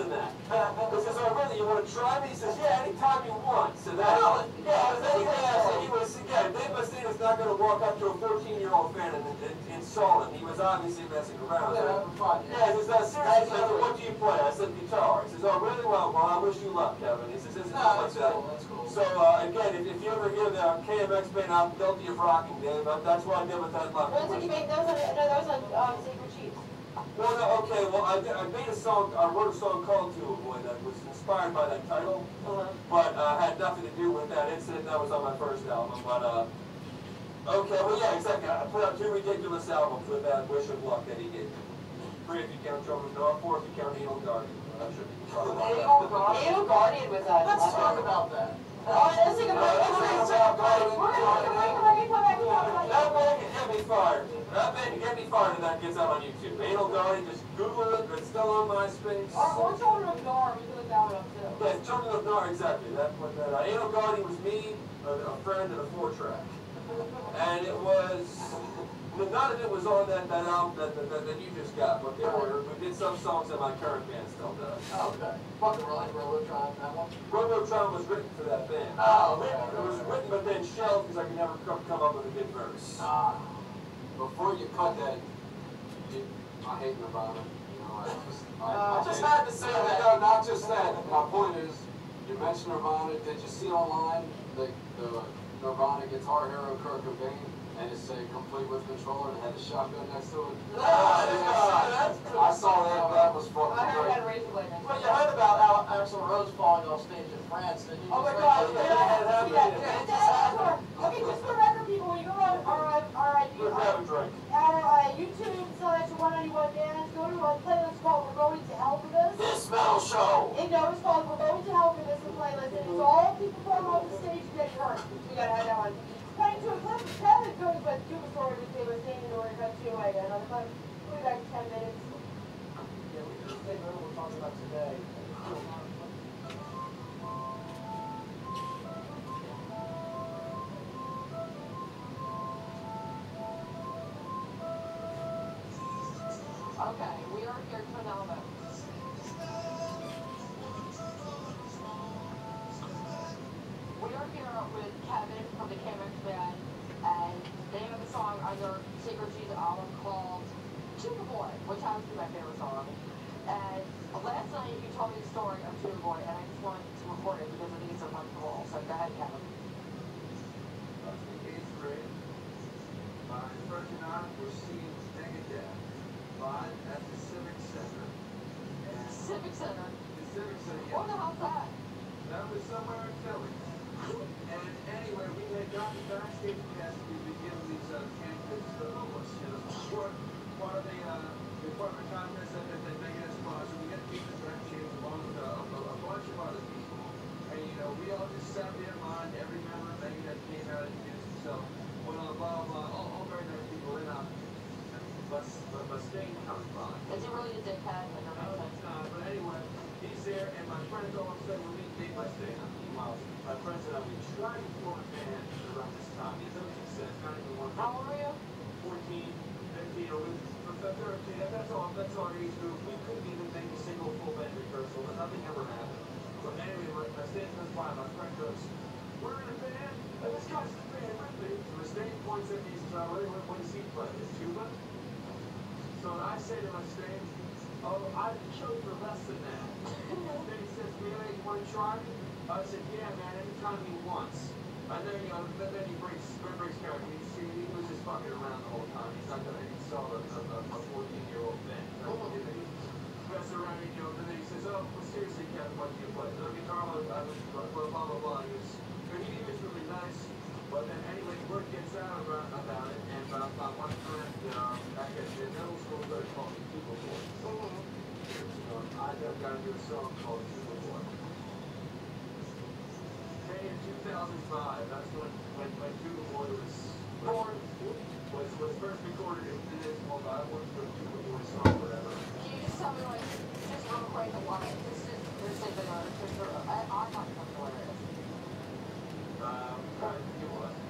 than that. He says, oh, really, you want to try me? He says, yeah, anytime you want. So that, yeah, then he was, again, Dave Mustaina's not going to walk up to a 14-year-old fan and insult him. He was obviously messing around. Yeah, having fun. Yeah, he says, seriously, Kevin, what do you play? I said, guitar. He says, oh, really? Well, I wish you luck, Kevin. He says, isn't just like that. Cool, that's cool. So, again, if you ever hear the KMX band out, guilty of rocking, Dave, that's why I did with that luck. When did you make those? Those on Secret Chiefs. Well, no, okay, well, I made a song, I wrote a song called To A Boy that was inspired by that title, but had nothing to do with that incident. That was on my first album, but, okay, well, yeah, exactly. I put out 2 ridiculous albums with that Wish of Luck that he gave me. 3 if you count Children of Noah, 4 if you count Anal Guardian. I should be talking about that. Anal Guardian was that. Let's talk about that. Let's take a break. That man can get me fired. That man can get me fired if that gets out on YouTube. Anal Guardian, just Google it. It's still on MySpace. Or Children of Noah, we can look that one up too. Yeah, Children of Noah, exactly. That's what that. Anal Guardian was me, a friend, and a 4-track. And it was, none of it was on that album that you just got, but we did some songs that my current band still does. Oh, okay. Fucking like Robotron, that one? Robotron was written for that band. Oh, okay. It was written but then shelved because I could never come up with a good verse. Before you cut that, I hate Nirvana. You know, I just had to say that. No, not just that. My point is, you mentioned Nirvana. Did you see online the Nirvana Guitar Hero Kurt Cobain, and it's complete with controller and had a shotgun next to it? I saw that. That was fucking I heard great. that recently. Well, you heard about Axl Rose falling off stage in France, didn't you? Oh my God! Okay, just for the record, people, when you go on our YouTube /191 Dance, go to a playlist called We're Going to Hell for This. This metal show! It's called We're Going to Hell for This, the playlist, and it's all people perform on the stage and get hurt. You gotta have that one. Cutting to a clip, Kevin is going to do a story which they were saying in order to cut to another clip. We'll be back in 10 minutes. Yeah, we can stay where we're talking about today. Okay, we are here to announce it. We are here with Kevin from the KMX Band, and they have a song on their Secret Chiefs album called To A Boy, which happens to be my favorite song. And last night you told me the story of To A Boy, and I just wanted to record it because I think it's a wonderful. So go ahead, Kevin. I was in 8th grade. My friends and I were seeing Megadeth live at the Civic Center. And Civic Center? the Civic Center, What the hell's that? that was somewhere in Philly. And anyway, we had gotten backstage pass to be given these pamphlets to homeless. You know, part of the Department of Commerce said that they make it a sponsor. We got to keep the track change along with a bunch of other people. And, you know, we all just sat there in line. Every member of Megadeth came out and introduced himself. Went on blah, blah, blah. All very nice people. Then Mustaine comes by. Is he really a dickhead? Like, No, it's not. But anyway, he's there, and my friends all of a sudden we meet Mustaine. Meanwhile, my friends and I, we tried to form a band around this time. He's no success, not even one. How old were you? 14, 15, or 13. That's all our age group. We couldn't even make a single full band rehearsal. Nothing ever happened. But anyway, Mustaine comes by. My friend goes, "We're in a band. This guy's in a band with me." So Mustaine points at me and says, "What does he play? Is tuba?" So I say to Mustaine, "Oh, I'd kill you for less than that." Then he says, "Really? You want to try me?" I said, "Yeah, man, anytime he wants." And then, you know, then he breaks character. He was just fucking around the whole time. He's not going to install a 14-year-old band. He mess around, you know, and then he says, "Oh, well, seriously, Kevin, what do you play?" "The guitar, I was blah, blah, blah." He was really nice. But then anyway, word gets out about it, and one friend back at the middle school started calling me Tuba Boy. I got to do a song called Tuba Boy. Okay, in 2005, that's when Tuba Boy was first recorded in this mobile. I worked for a Tuba Boy song, whatever. Can you just tell me, like, just real quick, the line? This is like I'm not familiar with it.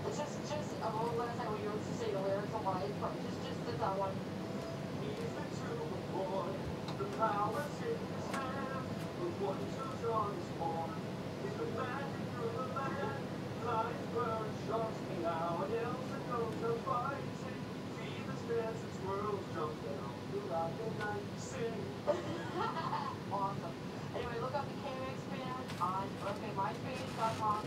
It's just a little last time when you were to say the lyrics of life, just that one. He's the Tuba Boy, the power's in his hand. With 22 songs born, it's the magic through the land. Flies, birds, sharks, meow, and elves and gnomes are fighting. Fever dance and squirrels jump down throughout the night. Sing. Awesome. Anyway, look up the KMX band on, MySpace.com/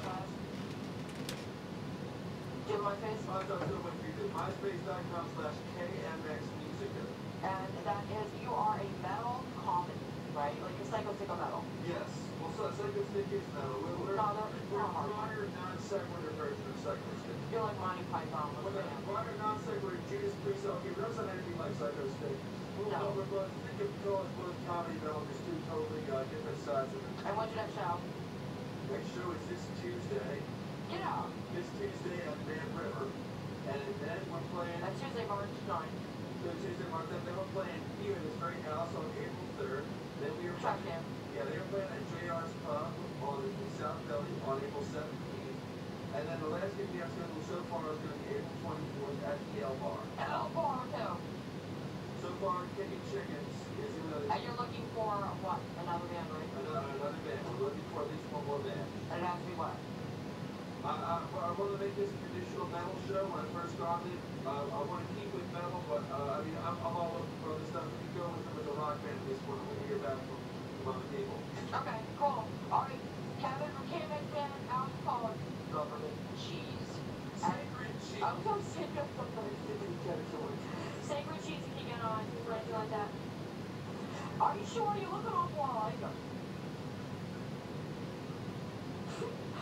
do you have MySpace? I'll talk to them if you do. MySpace.com/KMXmusica. And that is, you are a metal comedy, right? Like a psycho metal. Yes. Well, so Psycho Stick is metal. We're No, they're hard. modern non-sequitur version of Psycho Stick. You're like Monty Python with Well, the the modern non-sequitur Judas Priest, okay, but that's not anything like Psycho Stick. No. But think of both comedy metal, there's two totally different sides of it. And when's your next show? Next show is this Tuesday. Get out. This Tuesday at Van River. And then we're playing... That's Tuesday, March 9th. Tuesday, March 9th. Then we're playing here in this very house on April 3rd. Then we were Track playing... camp. Yeah, they were playing at JR's Pub on the South Valley on April 17th. And then the last gig we have scheduled so far is going to be April 24th at the L Bar. L Bar, too. So far, Kicking Chickens is another... And you're looking for, what, another band, right? Another band. We're looking for at least one more band. And it has to be what? I want to make this a traditional metal show. When I first started, I want to keep with metal, but I mean, I'm all looking for other stuff. If you go with a rock band at this point, we'll hear back from other people. Okay, cool. All right, Kevin from KMX Band, out called Government Cheese. Sacred Cheese. I'm so sick of Sacred Cheese, you can get on, or anything like that. Are you sure? You're looking awful like them.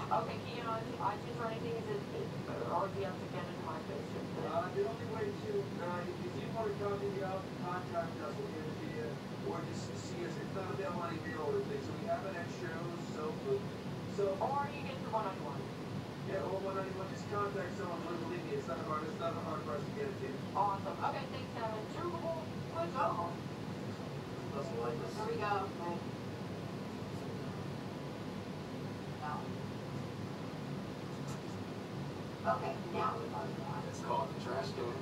Okay, can you get on iTunes or anything? Is it, or do you have to get into MySpace? The only way to, if you want to copy the album, contact us, we'll give it to you, or just see us. It's not available on any mail order thing, so we have it at shows, so, Or you get the one-on-one. yeah, or when anyone just contact someone, believe me, it's not hard for us to get it to you. Awesome. Okay, thanks, Kevin. Super good job. Doesn't like this. Here we go. Okay, now we're on. It's called the trash can.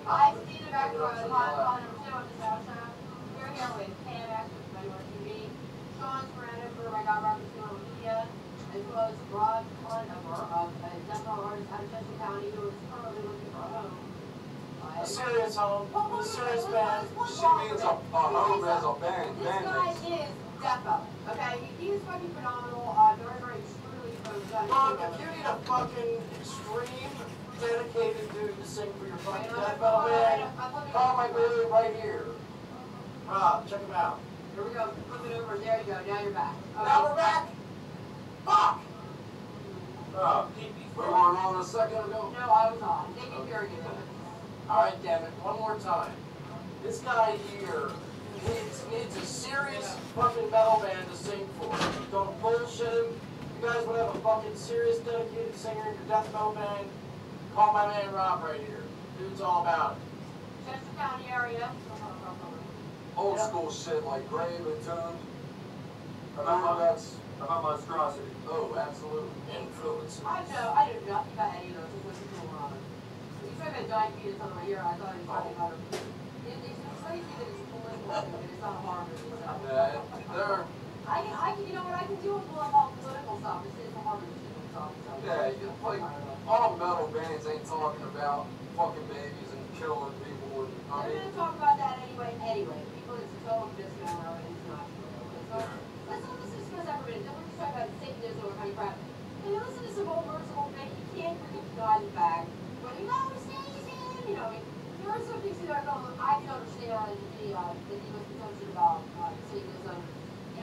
Hi, Steve back for the live call number 2 of this episode. We're here with KMX, which is on TV. Sean Serrano for My God Rock Consumer Media, as well as Rod Conover of a death metal artist out of Chester County who is currently looking for a home. A serious home, a serious band. She means a home as a band. This guy is death metal, okay? He is fucking phenomenal, very, very extremely focused. Look, if you need a fucking extreme, dedicated dude to sing for your fucking death metal band, call my boy right here. Rob, check him out. Here we go. Flip it over. There you go. Now you're back. Okay. Now we're back. Fuck! We weren't on a second ago. No, I was on. They can hear you. Alright, damn it, one more time. This guy here needs a serious fucking metal band to sing for. Don't bullshit him. You guys want to have a fucking serious, dedicated singer in your death metal band? Call my man Rob right here. Dude's all about it. Chester County area. Old school shit like Grave and Tomb. About monstrosity. Oh, absolutely. Influence. I didn't know nothing about any of those. What's going on? He's talking about diabetes on my ear. I thought he was talking about it. It's crazy that it's political, but it's not harm. They're... You know what? I can deal with all political stuff. It's harm stuff. Yeah, like, all metal bands ain't talking about fucking babies and killing people and, I They're mean... going to talk about that anyway. People, it's a total misnomer, and it's not true. So, let's not listen to this ever minute. Then we're just talking about Satanism or kind of crap. And you listen to some old merciful thing, you can't forget the guy in the back. But you know, Satan, you know, there are some things that I can understand that he was concerned about Satanism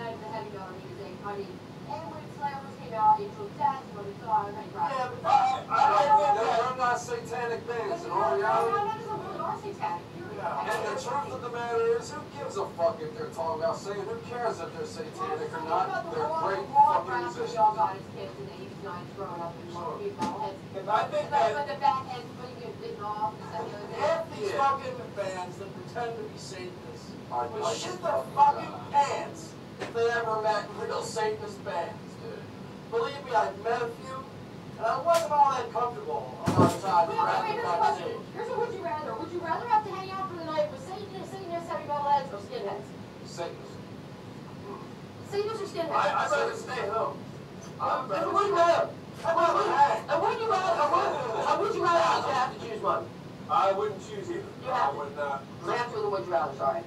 and the heavy metal music. I mean, and when Slammers came out, Angel of Death, what we saw, and kind of crap. Yeah, but They're not satanic bands in all reality. No, really are satanic. And the truth of the matter is, who gives a fuck if they're talking about Satan? Who cares if they're satanic or not? They're great fucking musicians. We all got as kids in the 80s, 90s, growing up in metalheads. I think that But the back end, putting it bitten off, half these fucking bands that pretend to be Satanists I would like shit it. their fucking pants if they ever met real Satanist bands, dude. Believe me, I've met a few, and I wasn't all that comfortable a lot of times around the backstage. Here's a would you rather. Would you rather have to hang out for the night with Satanists, heavy metalheads, or skinheads? Satanists. Seniors or skinheads? I'd rather stay home. And would you rather? And would you rather you have to choose one? I wouldn't choose either. You have I would not. I have to with the would you rather, sorry.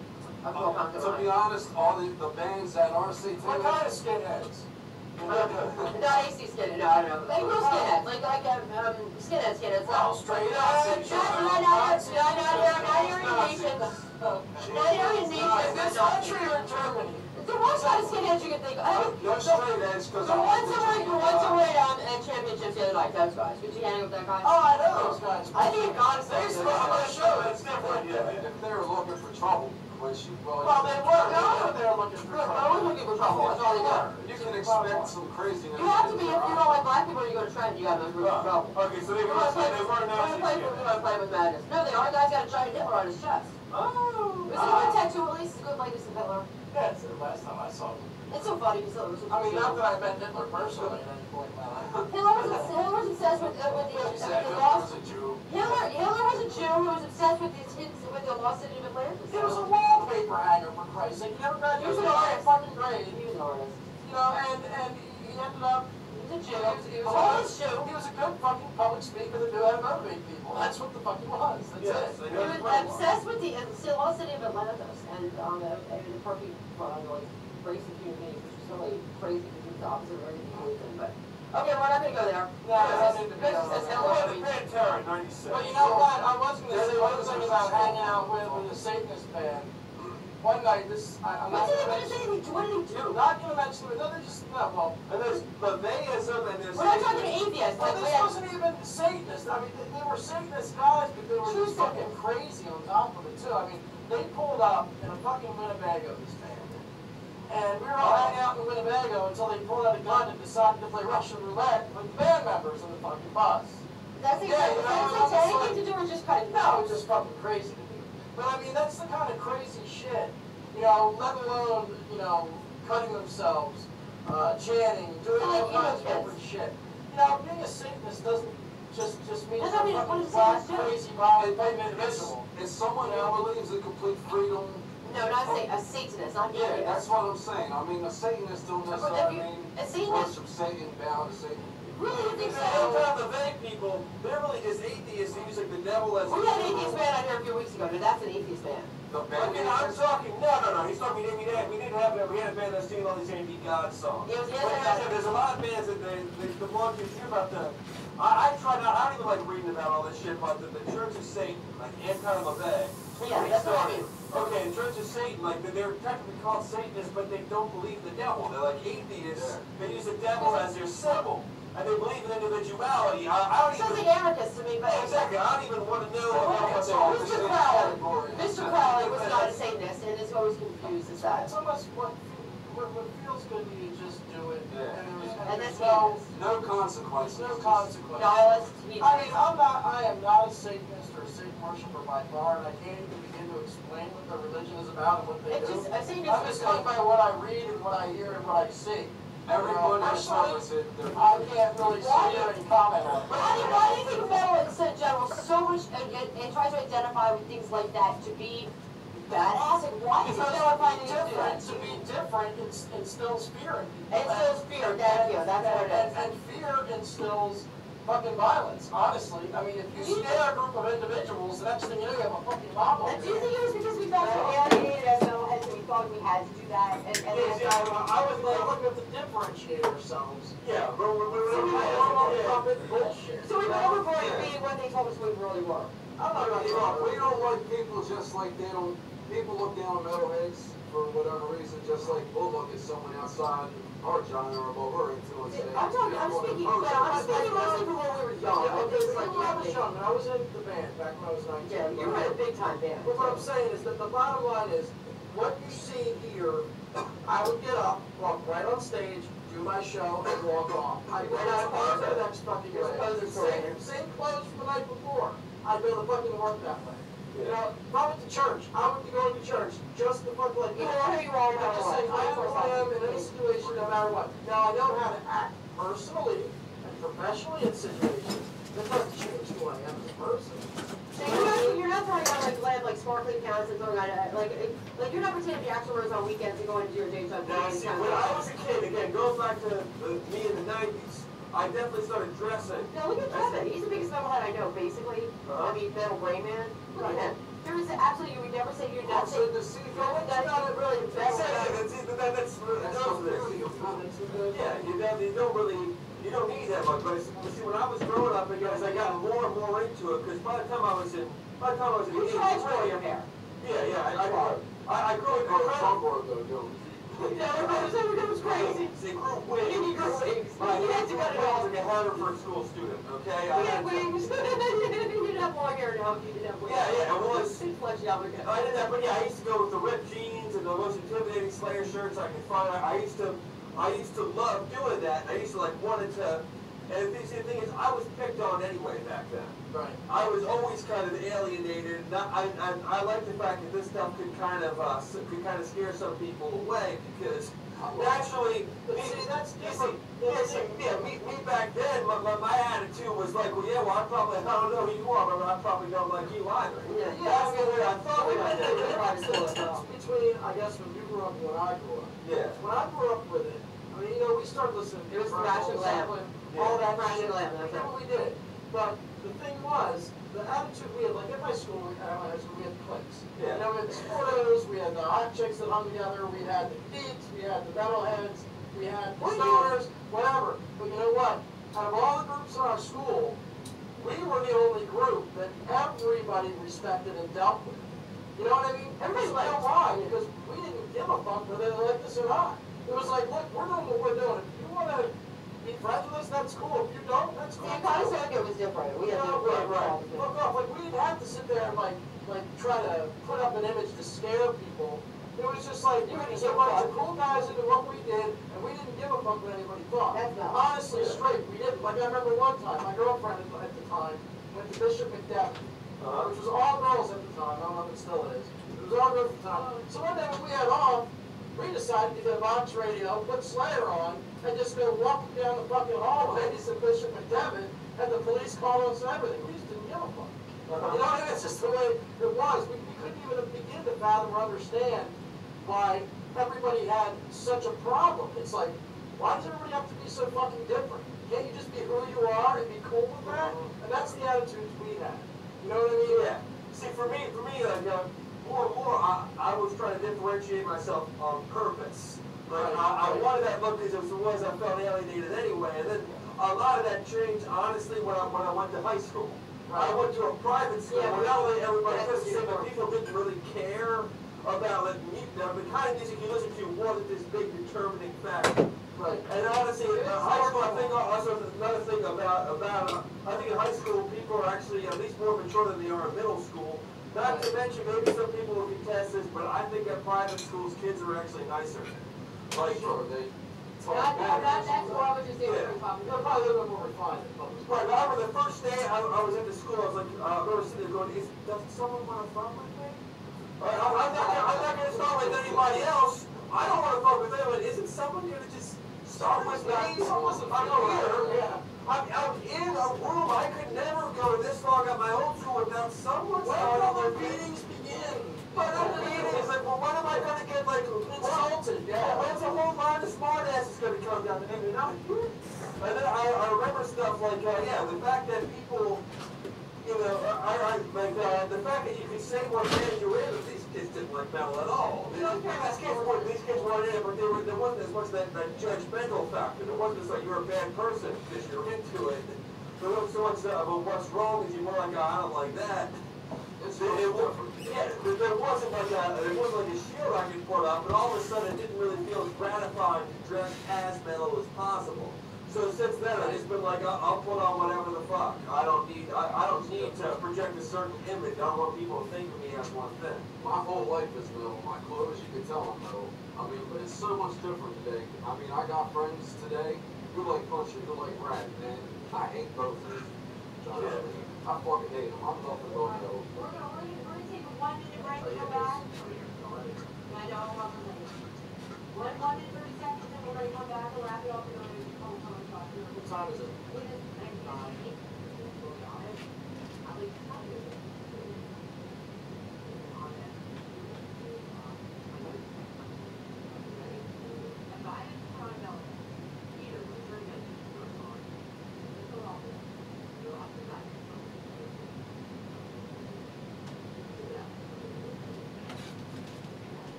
I'm going back To be honest, all the bands that are satanic. What kind of skinheads? No, AC skinhead, no, I don't know. Like real skinheads, like skinheads. Well, straight edge. Not Aryan nations. Not Aryan nations. This country or Germany? The one kind of skinheads you can think of. No straight edge, because The ones that were at championships the other night, those guys. Would you hang with that guy? Oh, I know those guys. I think God They used to come on the show. It's different. Yeah. If they were looking for trouble, which Well, they were. They were looking for I trouble. was looking for trouble. That's all they got. you can expect some craziness. You have to be, if you don't like black people, you go to Trent, you gotta look for trouble. Okay, so they You wanna play weren't Nazis. play with madness. No, they are. Guys got a giant Hitler on his chest. Oh. Is it a good tattoo? At least it's good like this of Hitler. Yeah, it's the last time I saw them. It's so funny because Hitler was I mean, not that I met Hitler personally at any point in my life. Hitler was obsessed with the You said Hitler lost. was a Jew. Hitler was a Jew who was obsessed with the lost city of Atlantis. He was a wallpaper hanger, for Christ's sake. He never He was graduated an artist. fucking grade. He was an artist. You know, and he ended up. He was a Jew. He was A homeless Jew. He was a good fucking public speaker that knew how to motivate people. That's what the fuck he was. That's Yes, it. He was obsessed with the lost city of Atlantis and the perfect like race of human beings, which is really crazy because it's the opposite of everything you believe in. But okay, we're not gonna go there. No, I need to be on That's that. Hitler. Well, the Pantera in 96. Well, you know what? I was going to say one thing about hanging out with a Satanist band. One night, I'm What not did going to they mention. say? What did he do? Not going to mention it. No, they're just no. Well, And there's Leviathan and there's... We're not talking atheists. well, Like, this wasn't even Satanist. I mean, they were Satanist guys, but they were True just fucking Satanists. crazy on top of it too. I mean, they pulled up in a fucking Winnebago, this band. And we were all hanging out in Winnebago until they pulled out a gun and decided to play Russian roulette with the band members in the fucking bus. that's satanic to do or just cutting? No, it's just fucking crazy to do. But I mean, that's the kind of crazy shit, you know, let alone, you know, cutting themselves, chanting, doing all kinds of different shit. You know, being a Satanist doesn't just mean That's not you're a what fucking a black, Satanist do. crazy, violent individual. It's someone who believes in complete freedom. No, not a Satanist, not Yeah, atheist. that's what I'm saying. I mean, a Satanist don't necessarily mean A Satanist, worship Satan, bow to Satan. really, you think Sometimes so? the vague people, they're really just atheists using the devil as... We had an atheist man out here a few weeks ago. Now that's an atheist man. The I band mean, I'm talking, no, he's talking, we didn't have that, we had a band that's singing all these anti-God songs. It was But like I said, there's a lot of bands that the more you hear about the, I try not, I don't even like reading about all this shit about the Church of Satan, like Anton LaVey. Yeah, that's what I mean. Okay, the Church of Satan, like they're technically called Satanists, but they don't believe in the devil. They're like atheists. They use the devil as their symbol, and they believe in individuality. I don't Sounds even. like anarchist to me, but Exactly. I don't even want to know what Mr. they're Crowley was not a Satanist, and it's always confused as that. It's almost what feels good to you, just do it. Yeah. And there's that's no consequences. no consequence. Nihilist. I mean, I am not a Satanist or a Satan worshiper by far, and I can't even begin to explain what their religion is about and what they It's do. just, a Satanist I'm just going by what I read and what I hear and what I see. Everyone has Personally, it. I can't really sit here and comment on it. Why do you think metal in general so much and tries to identify with things like that to be badass? And why is it terrifying to do that? To be different instills fear in people. It instills fear, thank you, that's what it is. And fear instills fucking violence, honestly. I mean, if you scare a group of individuals, the next thing you know, you have a fucking mob. And do you think it was because we felt so alienated as metalheads and we thought we had to do that? I was like, looking to differentiate ourselves. Yeah, but Bullshit. So we were overboard being what they told us we really were. I'm not gonna talk. We don't like people just like they don't. People look down on metalheads for whatever reason, just like we'll look at someone outside our genre or what we're into and say. I'm speaking mostly from when we were young. Yeah, okay, It's when like, I was young, when I was in the band, back when I was 19. yeah, you were in a big time band. But what I'm saying is that the bottom line is, what you see here, I would get up, walk right on stage, do my show, and walk off. I'd go out to the next fucking day. Same clothes from the night before. I'd go to fucking work that way. You know, if I went to church, I would be going to church just to fuck like You that. know who you are, I'm just saying, I am who I am in any situation, no matter what. Now, I know how to act personally and professionally in situations. That doesn't change who I am as a person. So you're not throwing out like lead, like sparkling cans and throwing out like you're not pretending to be action runners on weekends and going to your day job. Now, see, when I was a kid, again, going back to me in the 90s, I definitely started dressing. Now look at Kevin. He's the biggest metalhead I know, basically. I mean, metal brain man. Look at him. There is absolutely, you would never say you're not saying. That's not really That's yeah, you don't really, you don't need that much. But see, when I was growing up, again, as I got more and more into it, because by the time I was in, You tried to grow your hair. I grew it. It was crazy. They grew wings. He grew wings. He had to cut it I off. was like a Harvard school student, okay? He had wings. You didn't have long hair now. You didn't have wings. Yeah, it was. It's fleshed out again. I did that, but yeah, I used to go with the ripped jeans and the most intimidating Slayer shirts I could find. I used to love doing that. I used to like wanted to, and the thing is, I was picked on anyway back then. Right. I was always kind of alienated. I like the fact that this stuff could kind of scare some people away because naturally, me back then, my attitude was like, well, I don't know who you are, but I probably don't like you either. That's the way I thought about it. It's between, I guess, when you grew up and when I grew up. Yeah. When I grew up with it, I mean, we started listening to It was Thrash and Glam. all that Thrash and shit. Glam, We that's did right. what we did. But the thing was, the attitude we had, like at my school, at my high school, we had cliques. Yeah. You know, we had the sportos, we had the hot chicks that hung together, we had the geeks, we had the metalheads, we had the stoners, whatever. But you know what? Out of all the groups in our school, we were the only group that everybody respected and dealt with. You know what I mean? Everybody liked why? Because we didn't give a fuck whether they liked us or not. It was like, look, we're doing what we're doing. If you want to be friends with us, that's cool. If you don't, that's cool. See, California was different. We had to Right. Look off. Like, we didn't have to sit there and, like try to put up an image to scare people. It was just like, we were just a bunch of cool guys into what we did, and we didn't give a fuck what anybody thought. That's not Honestly, straight, we didn't. Like, I remember one time, my girlfriend at the time went to Bishop McDevitt, which was all girls at the time. I don't know if it still is. It was all girls at the time. So one day when we had off, we decided to get a box radio, put Slayer on, and just go walking down the fucking hallways at Bishop McDevitt, and the police called us and everything. We just didn't give a fuck. You know what I mean? It's just the way it was. We couldn't even begin to fathom or understand why everybody had such a problem. It's like, why does everybody have to be so fucking different? Can't you just be who you are and be cool with that? And that's the attitudes we had. You know what I mean? Yeah. See, for me, like, more and more, I was trying to differentiate myself on purpose. Like, I wanted that look because it was I felt alienated anyway. And then a lot of that changed, honestly, when I went to high school. I went to a private school where not only everybody was the same, but people didn't really care about like the kind of music you listen to wasn't this big determining factor. Right. And honestly, in high school, I think also another thing about I think in high school people are actually at least more mature than they are in middle school. Not to mention, maybe some people will contest this, but I think at private schools, kids are actually nicer. Like, Sure, they talk That's better. what I was just saying. Yeah. They're probably a little bit more refined. right, I remember the first day I was at the school, I was like, I remember sitting there going, does someone want to fuck with me? I'm not going to start with anybody else. I don't want to fuck with anyone. Isn't someone going to just start with me? I'm here. I'm in a room. I could never go this long at my own school without someone starting When their the meeting. meetings begin. But the meeting is like, well, when am I going to get like Insulted, yeah. when's a whole line of smart asses going to come down the name? Not here. And then I remember stuff like, the fact that people, you know, the fact that you could say what band you were in, these kids didn't like metal at all. These kids weren't in it, but there wasn't as much that judgmental factor. There wasn't just like you're a bad person because you're into it. There wasn't so much of a what's wrong as you were like, I don't like that. There wasn't like a shield I could put up, but all of a sudden it didn't really feel as gratifying to dress as metal as possible. So since then, I've just been like, I'll put on whatever the fuck. I don't need to project a certain image. I don't want people to think of me as one thing. My whole life is metal. My clothes, you can tell I'm metal. I mean, but it's so much different today. I mean, I got friends today who like country, who like rap, man. I hate both of them. I fucking hate them. I'm nothing but metal. We're gonna take a 1 minute break and go back. I know, I'm late. 1 minute, 30 seconds, and we're gonna come back and wrap it up. We're gonna do whole time. What time is it?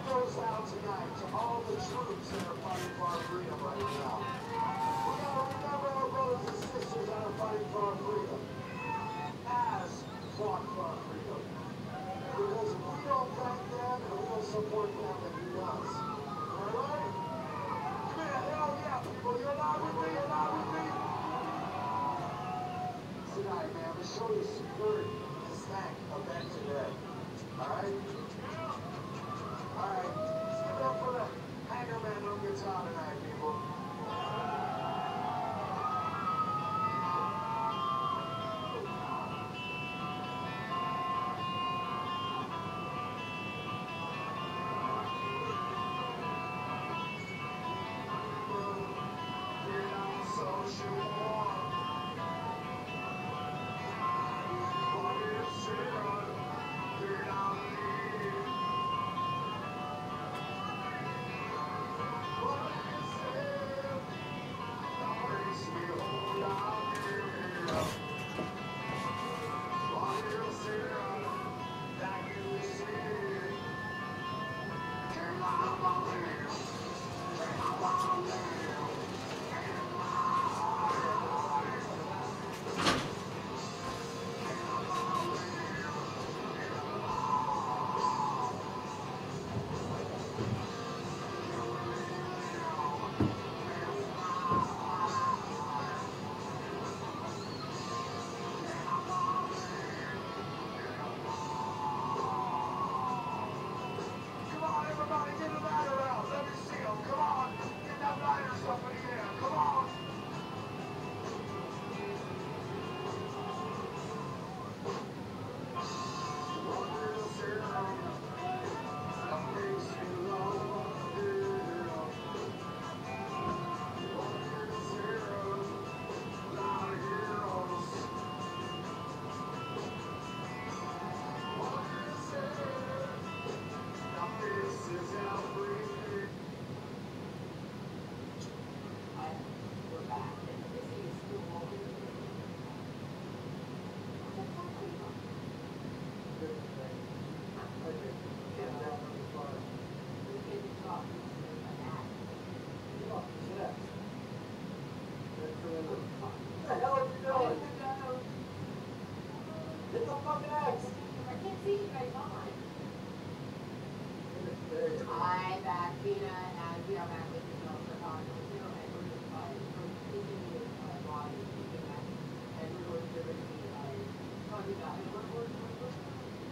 goes out tonight to all the troops that are fighting for our freedom right now. We gotta remember our brothers and sisters that are fighting for our freedom. As fought for our freedom. Because if we don't thank them and we don't support them, then who does? Alright? Give me a hell yeah, people. You're not with me, you're not with me. Tonight, man, we show you support this thank event today. Alright? Alright, give it up for the Hanger Man on guitar tonight, people.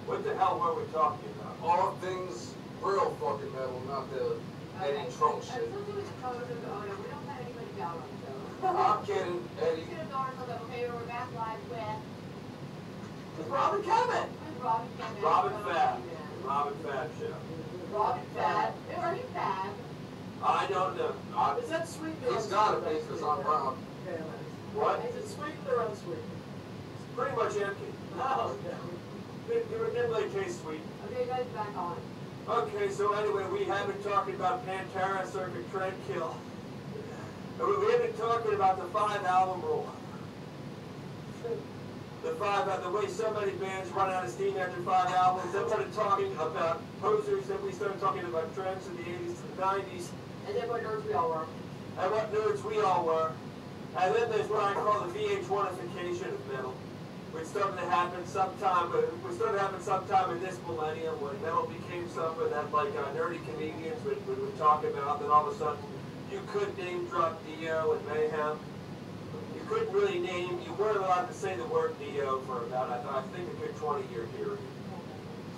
What the hell were we talking about? All things real fucking metal, not the Eddie Trunk shit. I'm kidding, Eddie. Robin Kevin. Robin Fab. Robin Fab show. Robin Fab. Are you Fab? I don't know. Is that sweet? He's gotta be, because I'm Rob. What? Is it sweet or unsweet? It's pretty much empty. Oh, okay. It didn't really taste sweet. Okay, guys, back on. Okay, so anyway, we have been talking about Pantera Circuit Trendkill. We have been talking about the 5-album rule. The way so many bands run out of steam after 5 albums. Then we started talking about posers, then we started talking about trends in the 80s to the 90s. And then what nerds we all were. And what nerds we all were. And then there's what I call the VH1ification of metal, which started to happen sometime in this millennium when metal became something that nerdy comedians would talk about. Then all of a sudden, you could name drop Dio and Mayhem. You couldn't really name, you weren't allowed to say the word Dio for about, I think, a good 20-year period.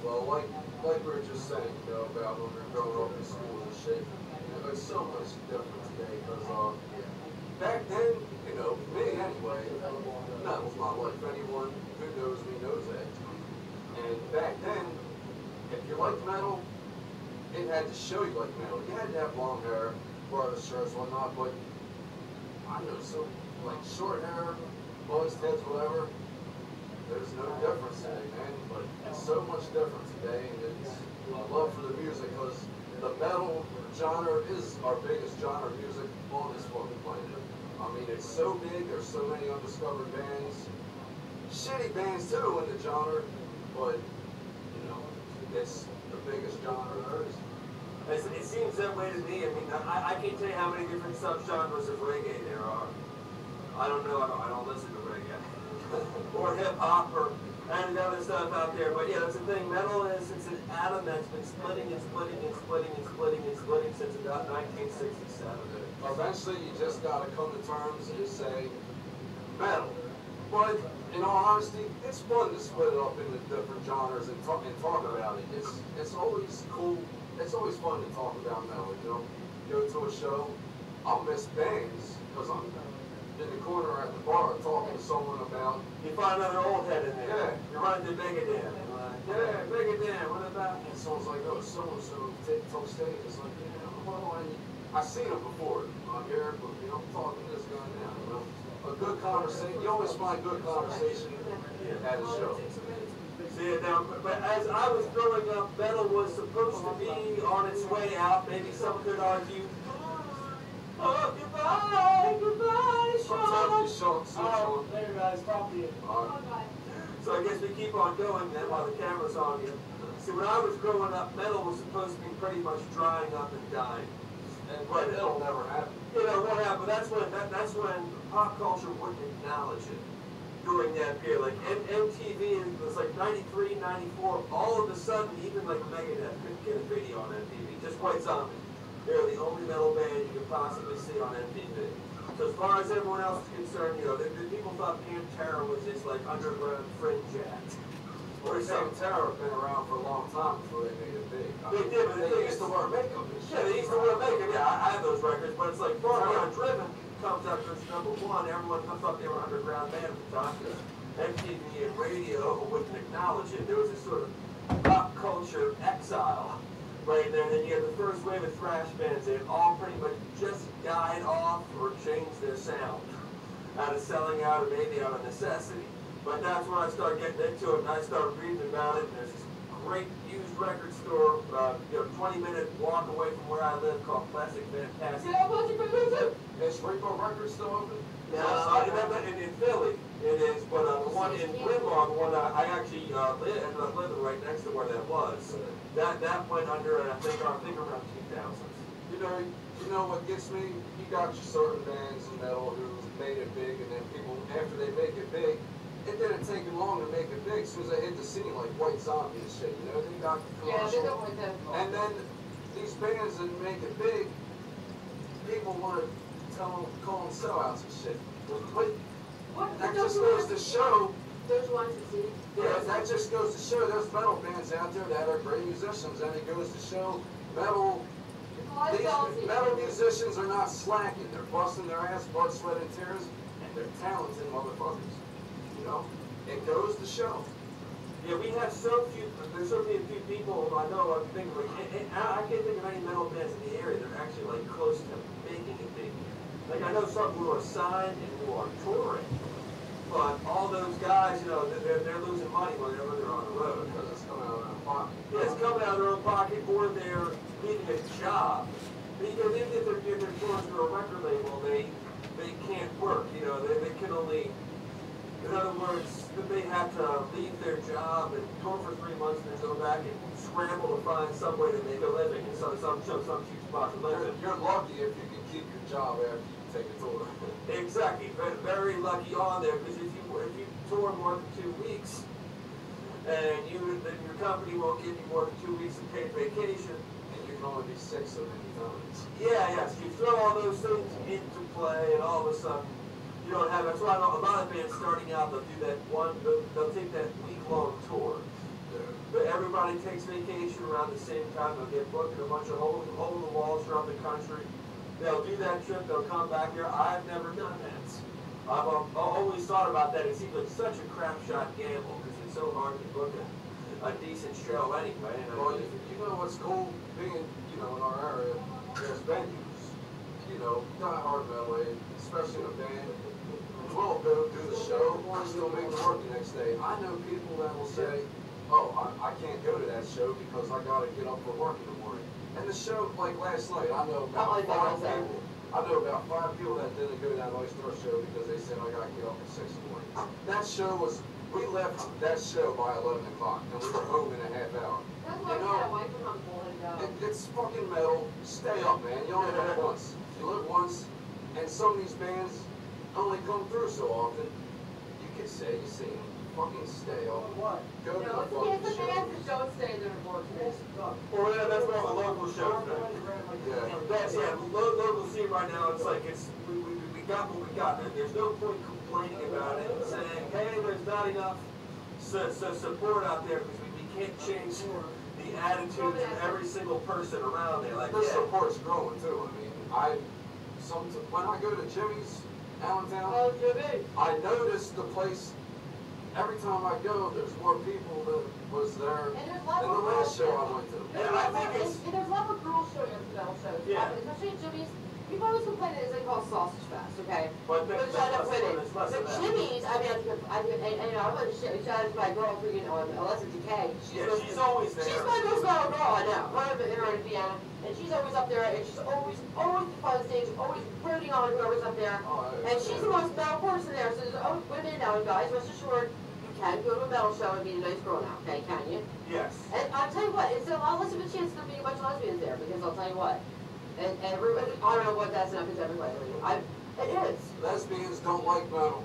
Well, like we were just saying, about when we were growing up in school and shit, there's so much different today because back then, me anyway, that was my life. Anyone who knows me knows that. And back then, if you liked metal, it had to show you like metal. You had to have long hair, wear the shirts, whatnot, but I know so, like short hair, buzzed heads, whatever, there's no difference today, man. But it's so much different today, and it's love for the music because the metal genre is our biggest genre of music on this fucking planet. I mean, it's so big, there's so many undiscovered bands, shitty bands too in the genre, but, it's the biggest genre there is. It seems that way to me. I mean, I can't tell you how many different subgenres of reggae there are. I don't know, I don't listen to reggae. Or hip-hop, or any other stuff out there. But yeah, that's the thing. Metal it's an atom that's been splitting and splitting and splitting and splitting and splitting since about 1967. Eventually, you just gotta come to terms and say, metal. But in all honesty, it's fun to split it up into different genres and talk about it. It's always cool. It's always fun to talk about metal, Go to a show, I'll miss bands because I'm in the corner at the bar talking to someone about. You find another old head in there. Yeah. You're running to Megadeth. Yeah, Megadeth. What about? And someone's like, oh, so took stage. It's like, well, I've seen them before. I'm here, but I'm talking to this guy now. A good conversation. You always find good conversation at a show. See, now, but as I was growing up, metal was supposed to be on its way out. Maybe some could argue, oh, goodbye, Sean. Oh, there guys, talk to you. So I guess we keep on going then while the camera's on you. See, when I was growing up, metal was supposed to be pretty much drying up and dying. But it'll never happen. What happened? That's when pop culture wouldn't acknowledge it. During that period, like MTV, it was like 93, 94, all of a sudden, even like Megadeth couldn't get a video on MTV, just White Zombie. They're the only metal band you could possibly see on MTV. So as far as everyone else is concerned, the people thought Pantera was this like underground fringe act. Or Pantera have been around for a long time before they made it big. They did, but they used to wear makeup and shit. Yeah, they used to wear makeup. Yeah, I have those records, but it's like Far Beyond Driven comes up as number one. Everyone thought they were underground band at the time. MTV and radio wouldn't acknowledge it. There was this sort of pop culture exile right there. Then you had the first wave of thrash bands. They had all pretty much just died off or changed their sound out of selling out or maybe out of necessity. But that's when I started getting into it and I started reading about it. And there's this great used record store, 20-minute walk away from where I live called Classic Fantastic. Is Repo Records still open? In Philly it is, but the one in Brynmawr, the one I actually ended up living right next to where that was. That went under, I think around 2000s. You know what gets me? You got your certain bands in metal who made it big, and then people after they make it big, it didn't take them long to make it big. As soon as they hit the scene, like White Zombie and shit, they got the commercial. And then these bands that make it big, people want to call them sellouts and shit. That just goes to show. There's ones to see. Yeah, that just goes to show there's metal bands out there that are great musicians, and it goes to show these metal musicians are not slacking. They're busting their ass, blood, sweat, and tears, and they're talented motherfuckers. It goes to show. Yeah, we have there's so few people I know, I can't think of any metal bands in the area that are actually like close to making it big. Like I know some who are signed and who are touring, but all those guys, you know, they're losing money whenever they're on the road. Because it's coming out of their pocket. Yeah, it's coming out of their own pocket, or they're needing a job. Because even if they're touring through a record label, they can't work. You know, they can only. In other words, they have to leave their job and tour for 3 months and then go back and scramble to find some way to make a living in some cheap spot to live in. You're lucky if you can keep your job after you take a tour. Exactly, very lucky on there, because if you tour more than 2 weeks, and then your company won't give you more than 2 weeks of paid vacation, And you can only be sick so many times. yes, you throw all those things into play, and all of a sudden you don't have. That's why a lot of bands starting out, they'll do that they'll take that week-long tour. But everybody takes vacation around the same time. They'll get booked in a bunch of hole-in-the-walls around the country. They'll do that trip. They'll come back here. I've never done that. I've always thought about that. It seems like such a crap shot gamble because it's so hard to book a decent show anyway. Well, you know what's cool? Being, you know, in our area, there's venues. You know, die hard metal, especially in a band. We'll go do the show, and still make it work the next day. I know people that will say, oh, I can't go to that show because I gotta get up for work in the morning. And the show, like last night, I know about five people that didn't go to that Oyster show because they said I gotta get up at 6 in the morning. That show was, we left that show by 11 o'clock, and we were home in a half hour. That's why I got away from home and It's fucking metal. Stay up, man. You only live once. You live once, and some of these bands only come through so often. You could say you see them. Fucking stay up. What? Go to the it's fucking the show. bands that don't stay there and work. Or that's what the local shows do. Local scene right now. It's like we got what we got. There's no point complaining about it and saying, hey, there's not enough support out there because we can't change the attitudes of every single person around there. Like The support's growing too. I mean, when I go to Jimmy's Allentown, I notice the place. Every time I go, there's more people than was there And there's than the last show I went to. And I think it's. And there's a lot of girls showing up to metal shows. Yeah. Especially at Jimmy's. People always complain that it's like called Sausage Fest, okay? But But there's shout out less with it. of that. But Jimmy's, I mean, I want to shout out to my girl freaking on Alessa Decay. She's always there. She's my most metal girl, I know. One of them in Indiana. And she's always up there, and she's always on the stage, always rooting on whoever's up there. And she's the most metal person there. So there's always women now, guys, rest assured, you can go to a metal show and be a nice girl now, okay? Can you? Yes. And I'll tell you what, it's a lot less of a chance there'll be a bunch of lesbians there, because I'll tell you what. And everybody, I don't know what that's enough is everybody. It is. Lesbians don't like metal.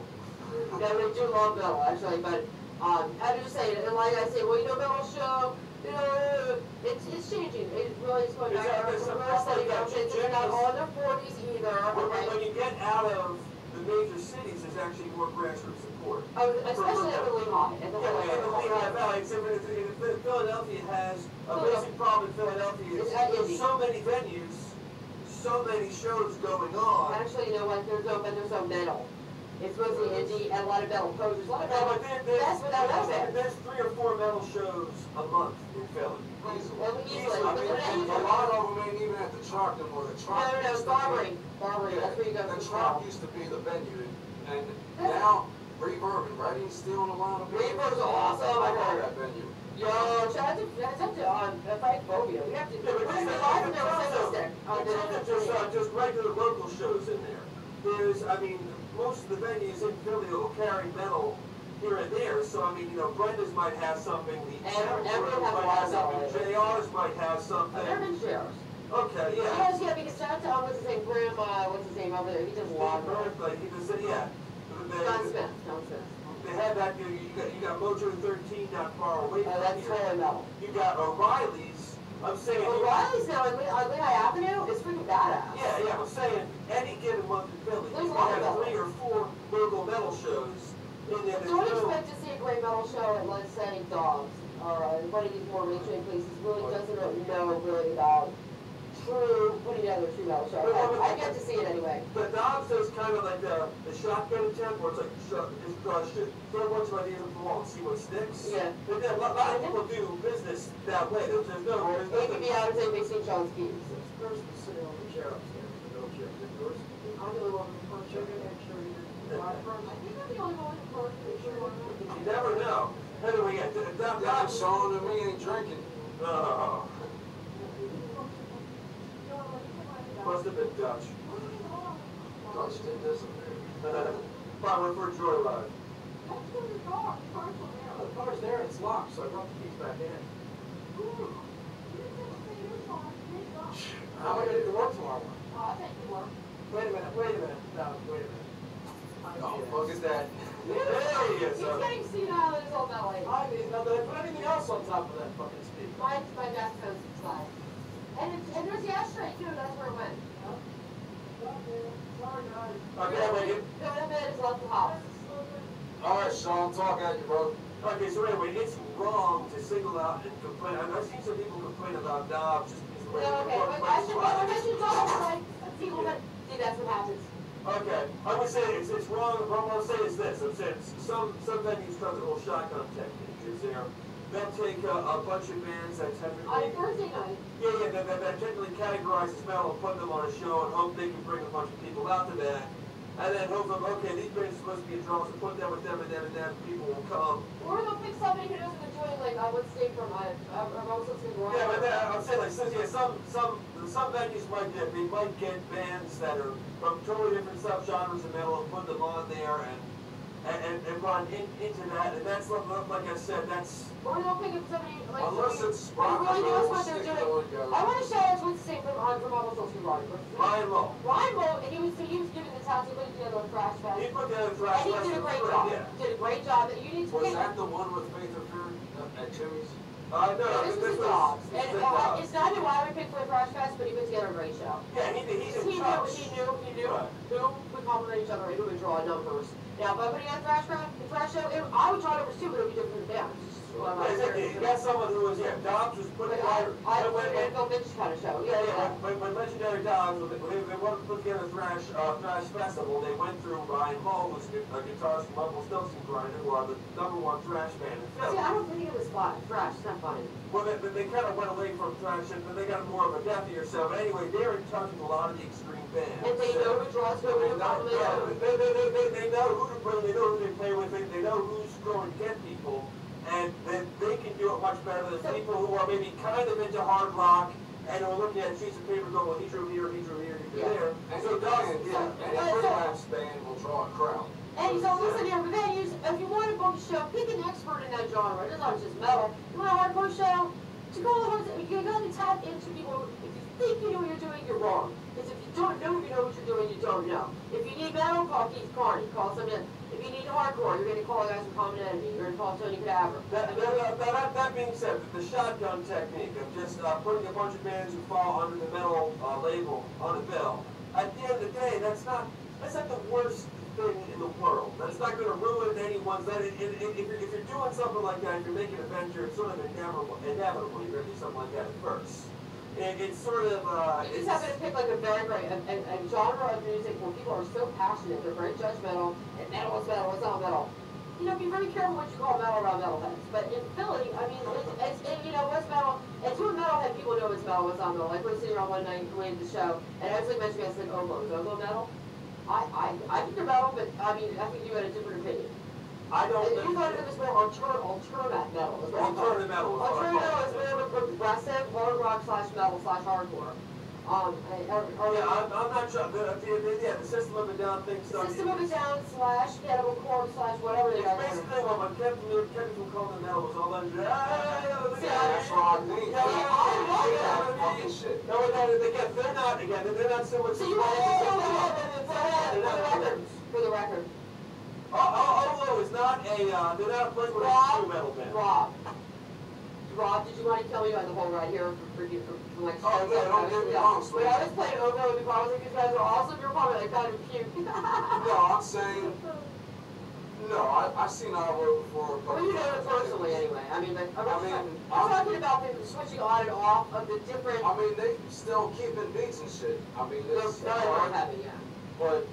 Yeah, we do love metal, actually, but I just say, and like I say, well, you know, metal show, you know, it's changing. It really is going back. They're not all in their 40s either. Okay? When you get out of the major cities, there's actually more grassroots support. Oh, especially at the Lehigh. Yeah, in the Lehigh Valley. Philadelphia has a basic problem in Philadelphia. There's so many venues, so many shows going on. Actually, you know what? There's no metal. It's mostly indie and a lot of metal posters. A lot of metal. That's without that. There's 3 or 4 metal shows a month in Philly. Easily. A lot of them ain't even at the Chalk anymore. The Chalk used to Barbary. be, That's where you go. the Chalk used to be the venue, and now Reverb and Reading's stealing a lot of people. Reverb's awesome. I love that venue. Yo, shout out to Frank Bobio. We have to. Just regular local shows in there. There's, I mean, most of the venues in Philly will carry metal here and there. So, I mean, you know, Brenda's might have something. Everyone have a lot of metal. JR's might have something. I've never been JR's. Okay, yeah. Yeah, because shout out to, what's his name, Grandma, what's his name over there? He does a lot of metal. Like, he just said, yeah. John Smith. They have that, you got Mojo 13 not far away from that's here. totally metal. You got O'Reilly's. I'm saying. O'Reilly's now on Lehigh Avenue is freaking badass. Yeah, I'm saying any given month in Philly, There's you a lot have of 3 or 4 local metal shows. And then Don't expect to see a great metal show at, let's say, Dogs, or one of these more mainstream places really doesn't know really about putting together a true metal show. I get to see it anyway. But Dobbs does kind of like the shotgun attempt where it's like, just throw a bunch of ideas at the wall and see what sticks. Yeah. But then a lot of people do business that way. There's no. It could be out of St. Sean's Keys. This person sitting on the chair upstairs, the middle chair, is it yours? I'm the only one with the first sugar. Make sure you're right first. I think I'm the only one with the first. Make sure you're right. You never know. Anyway, Yeah, Sean and me ain't drinking. Must have been Dutch. Dutch did disappear. Probably for a joyride. That's where the car. The car's still there. The car's there, it's locked, so I brought the keys back in. How am I gonna do work tomorrow? I'll take you work. Wait a minute. No, wait a minute. Oh, look at that. There he is. He's getting senile in his old belly. I mean, now, did I put anything else on top of that fucking speaker? Mine's my desk goes inside. And there's the ashtray too, that's where it went. Sorry, guys. Okay, Megan. No, that man has left the house. Alright, Sean, talk at you, bro. Okay, so anyway, it's wrong to single out and complain. I've seen some people complain about knobs just because the way No, they okay, work, but I should talk like people that see that's what happens. Okay, I would say it's wrong. What I'm going to say is this. I'm saying some venues try the little shotgun technique. Is there? They'll take a bunch of bands that On technically, Thursday night, that technically categorize as metal and put them on a show and hope they can bring a bunch of people out to that. And then hope them, okay, these bands are supposed to be a draw, so put them with them and them and them, people will come. or they'll pick somebody who knows what they're doing, like I would say from I'm also listening to Yeah, but I'm saying like some venues might get bands that are from totally different subgenres of metal and put them on there and run into that, and that's like I said, that's. Or they'll pick up somebody like Unless somebody it's who rock really and knows roll, what they're stick doing. to it, I want to shout out what's the same from almost also Ryan. Ryan Lowe. Ryan Lowe, and he was giving the town to put together a thrash fest. He put together a And thrash he fest. did a great for job. free, yeah. Did a great job. You need to Was get that the one with Faith or Fear at Jimmy's? No, this was a dog. And it's not who I would pick for a thrash fest, but he put together a great show. Yeah, he's in He touch. knew Right. who would compliment each other and who would draw numbers. Now, if I put together the thrash show, I would draw numbers too, but it would be different than them. Exactly. You got someone who was, Dobbs was putting together. I would have Bill Mitch kind of show. Yeah. When Legendary Dobbs, when they wanted to put together a thrash festival, they went through Ryan Hall, who's a guitarist from Uncle Stilson Grinder, who are the #1 thrash band in See, Philly. I don't think it was thrash. It's not funny. Well, they kind of went away from thrash, and they got more of a deathier sound. But anyway, they're in touch with a lot of the extreme bands. And they know who draws who, who compliment who. They know who to bring, they know who they play with, they know who's going to get people, and they can do it much better than people who are maybe kind of into hard rock and are looking at sheets of paper going, well, he drew here, he drew here, he drew there. And So any freelance band will draw a crowd. And so listen here, but then if you want to book a show, pick an expert in that genre. It's not just metal. You want a hardcore show? To go to you're going to tap into people. If you think you know what you're doing, you're wrong. Because if you don't know you know what you're doing, you don't know. If you need metal, call Keith Carney. Call somebody. If you need hardcore, you're going to call guys from Common Enemy. You're going to call Tony Cadaver. That being said, the shotgun technique of just putting a bunch of bands who fall under the metal label on a bill, at the end of the day, that's not the worst thing in the world. That's not going to ruin anyone's. If you're doing something like that, if you're making a venture, it's sort of inevitable. You're going to do something like that at first. It's sort of. You just happen to pick like a very a genre of music where people are so passionate, they're very judgmental, and metal is metal, it's not metal. You know, be very careful what you call metal around metalheads. But in Philly, I mean, what's metal? And to a metalhead, people know it's metal, what's not metal. Like we're sitting around one night doing the show, and actually mentioned me, I said, Omo, is Omo metal? I think they're metal, but I mean, I think you had a different opinion. I don't think. You thought it was more alternative metal. Alternative metal. Alternative metal is more of a progressive hard rock / metal / hardcore. I'm not sure. The System of a Down thing stuff. System of a Down / Cannibal Corpse / whatever they It's are. basically what Chemical Cold Metal was all under. That's what I mean. Fucking shit. No, they're not so much. So you for the record. Although it's not they're not a place where it's true metal band. Rob, did you want to tell me about the whole ride here for like? Oh, yeah, don't get me wrong, When I was playing Ovo, the problems like these guys are awesome. You're probably like kind of cute. No, I'm saying. No, I've seen Ovo before. Well, you know it personally anyway. I mean, I'm talking about them switching on and off of the different. I mean, they still keeping beats and shit. I mean, it's No, I haven't yet. But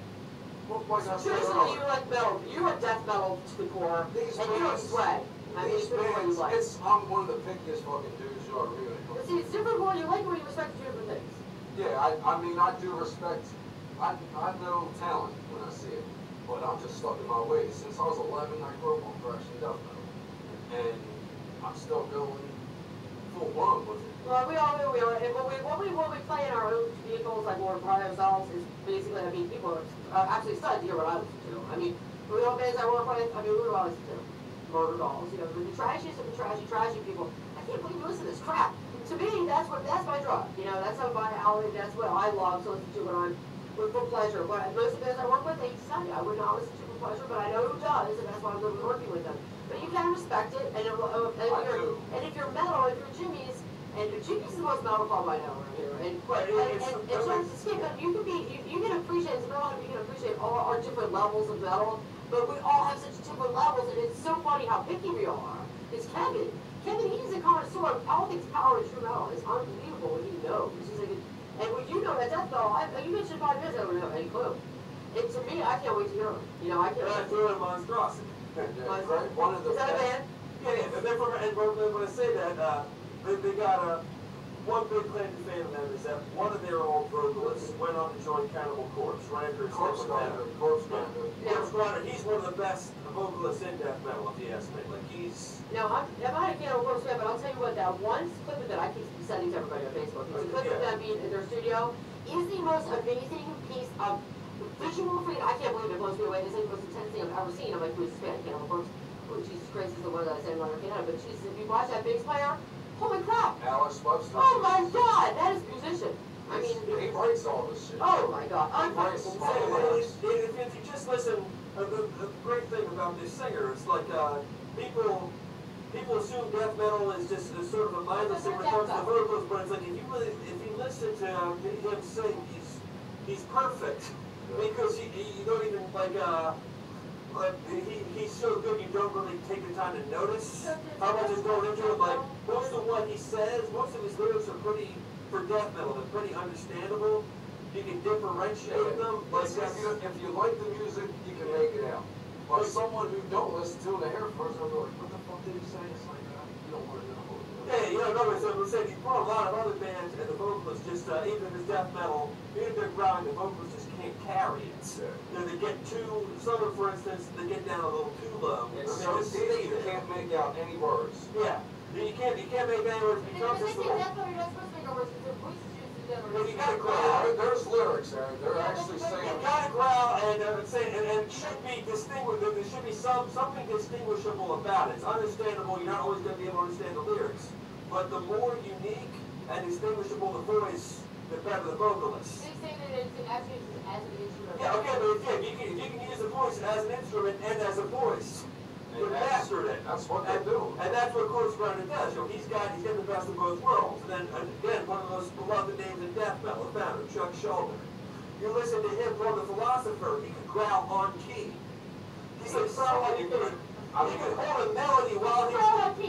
like I said Seriously, you earlier, like metal. You are death metal to the core, These and you don't bands- sweat. I mean, these it's different what you bands, like. I'm one of the pickiest fucking dudes you ever meet. But see, it's different when you like when you respect two different things. Yeah, I mean, I do respect I know talent when I see it, but I'm just stuck in my ways. Since I was 11, I grew up on thrash and death metal, and I'm still going full blown with it. Well, we all know we are, and when we play in our own vehicles, like we're by ourselves, is basically, I mean, people are actually stunned to hear what I listen to. I mean, we all bands I work with, I mean, we all listen to Murder Dolls, you know, the trashiest of the trashy people. I can't believe you listen to this crap. To me, that's my drug. You know, that's my outlet. That's what I love to listen to when I'm for pleasure. But most of the bands I work with, they tell you I would not listen to for pleasure, but I know who does, and that's why I'm working with them. But you can respect it, and if you're metal, if you're Jimmy's, and Jimmy's is the most metal club I know around here. And you can appreciate it's metal, you can appreciate all our different levels of metal, but we all have such different levels, and it's so funny how picky we all are. It's Kevin, he's a connoisseur of all things power and true metal. It's unbelievable what he knows. He's like, and when you know that death metal, you mentioned 5 minutes, I don't have any clue. And to me, I can't wait to hear him. You know, I can't wait to hear him. Monstrosity. One of the Is that a band? Yeah, and they're from, and when I say that, they got one big claim to fame of them is that one of their old vocalists went on to join Cannibal Corpse, right after his Corpse Grinder. Corpse Grinder. He's one of the best vocalists in death metal, if you ask me. Like, he's... Now, I'm not a Cannibal Corpse fan, but I'll tell you what, that one clip of that I keep sending to everybody on Facebook, it's a clip of them being in their studio, is the most amazing piece of visual freedom. I can't believe it blows me away. It's like the most intense thing I've ever seen. I'm like, who's this fan? Cannibal Corpse. Oh, Jesus Christ, is the one that I said I'm not a fan of, but Jesus, if you watch that bass player, holy crap! Alex Webster. Oh my God, that is musician. I mean, he writes all this shit. Oh my God, if you just listen, the great thing about this singer is like people assume death metal is just sort of a mindless thing when it comes to vocals, but it's like if you listen to him sing, he's perfect because you don't even he's so good you don't really take the time to notice how much is going into it. Like most of what he says, most of his lyrics are pretty, for death metal, they're pretty understandable. You can differentiate them. But if you like the music, you can make it out. But someone who don't listen to it, the hair first, they'll be like, what the fuck did he say? It's like, you don't want to know. Yeah, you know, we're saying you brought a lot of other bands and the vocalists just, even if it's death metal, even if they're growling, the vocalists just can't carry it. Yeah. You know, they get too, some of, for instance, they get down a little too low. It's so deep, you can't make out any words. Yeah. You can't make any words because it's the... Well, you gotta growl. There's lyrics there. They're actually saying. You gotta growl and say, and it should be distinguished. There should be something distinguishable about it. It's understandable. You're not always gonna be able to understand the lyrics, but the more unique and distinguishable the voice, the better the vocalist. They say that it's actually as an instrument. Yeah, okay, but if you can use the voice as an instrument and as a voice, you mastered it. That's what they do. And that's what Corpse Grinder does. You know, he's got the best of both worlds. And then again, one of the most beloved names in death metal, the founder, Chuck Schuldiner. You listen to him from The Philosopher, he could growl on key. He could hold a melody while he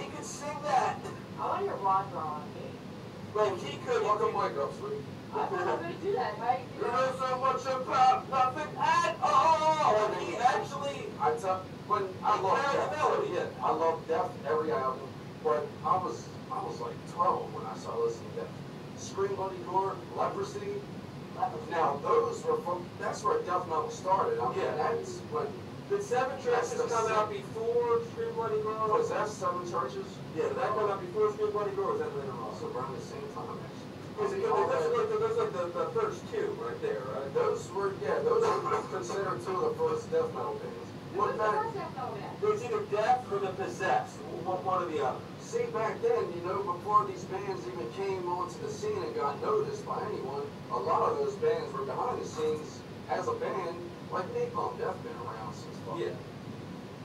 could sing that. I want your rod draw on me. Like he could. Fuck the mic up, sweetie. I'm not going to do that, right? You know so much about nothing at all. And he actually, I love Death. melody. Yeah. I love Death, every album, but I was like 12 when I started listening to Death. Scream Bloody Gore, Leprosy. Now those were that's where death metal started. I mean, that's when. Did Seven Churches come out before Scream Bloody Gore? Was that Seven Churches? Yeah, did that come out before Scream Bloody Gore? Was that later on? Also around the same time, actually. Those are like the first two right there, right? Those were considered two of the first death metal bands. Who was the first death metal band? It was either Death or The Possessed, one or the other. See, back then, you know, before these bands even came onto the scene and got noticed by anyone, a lot of those bands were behind the scenes as a band, like Napalm Death been around since fucking. Yeah.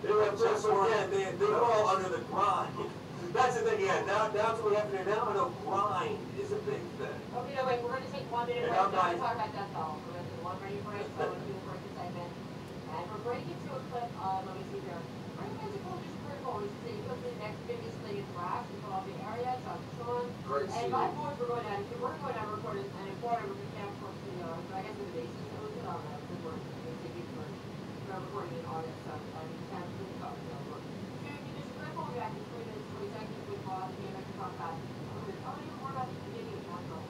They fall under the grind. That's the thing, yeah. Now to what happened here now, I know grind is a big thing. Okay, no, wait, we're going to take 1 minute break. We're going to talk about death metal. We're going to do one minute break, so we're going to do a breaking segment. And we're breaking to a clip, let me see here. Bring Magical Just Critical, which is a clip to the next biggest thing in thrash in the Philadelphia area, Chuck Sean. Great And my boys were going out, we're going out recording an important Camp Corps studio, so I guess the basis that was it on that, good work, we're recording in August, and Camp Corps, so we're doing Just Critical, we'll be back in 3 minutes, 20 seconds with Bob, and I can talk about, tell me more about the beginning of Camp Corps,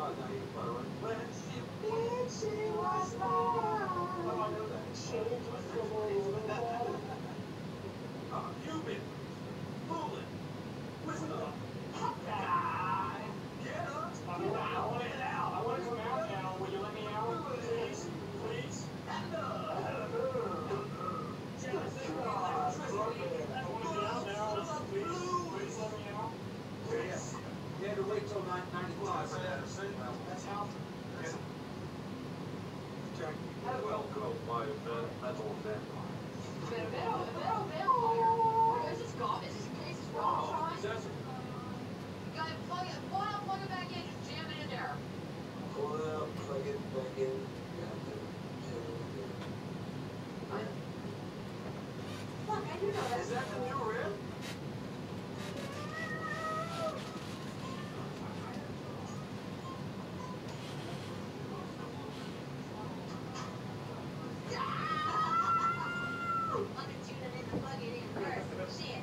God, now you can play, right? When she was mine. Oh, I know that. Shades was trouble in the water. You've been fooling with the hot guy. Get up. Get out. I want to get out. I want to come out now. Will you let me out? Please. Please. And Yes. you had to wait till 95. That's how. Check. Welcome, my metal vampire. Metal vampire. Is this golf? Is this case is wrong? Oh, that's Guy, plug it back in. Just jam it in there. pull it out, plug it back in. Look, I do know that. Is that the new rim? Plug it in and plug it in first. Shit.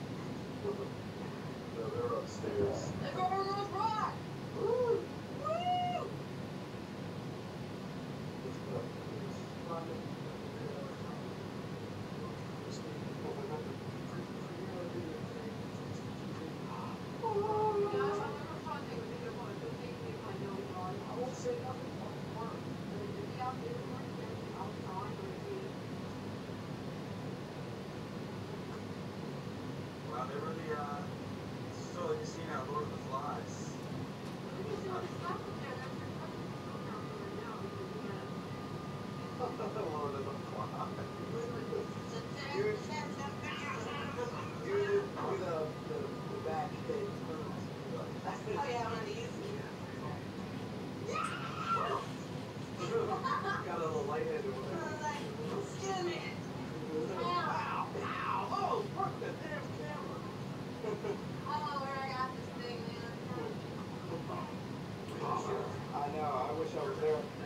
No, they're upstairs. The girls rock. Woo! Woo! Wow, they really, still like you see now, Lord of the Flies. Lord of the Flies. You do the back thing. Oh yeah, one of these. Got a little lightheaded with it. Excuse me. Ow! Ow! Oh, fuck the damn camera! Oh, where I got this thing, man. I know, I wish I was there.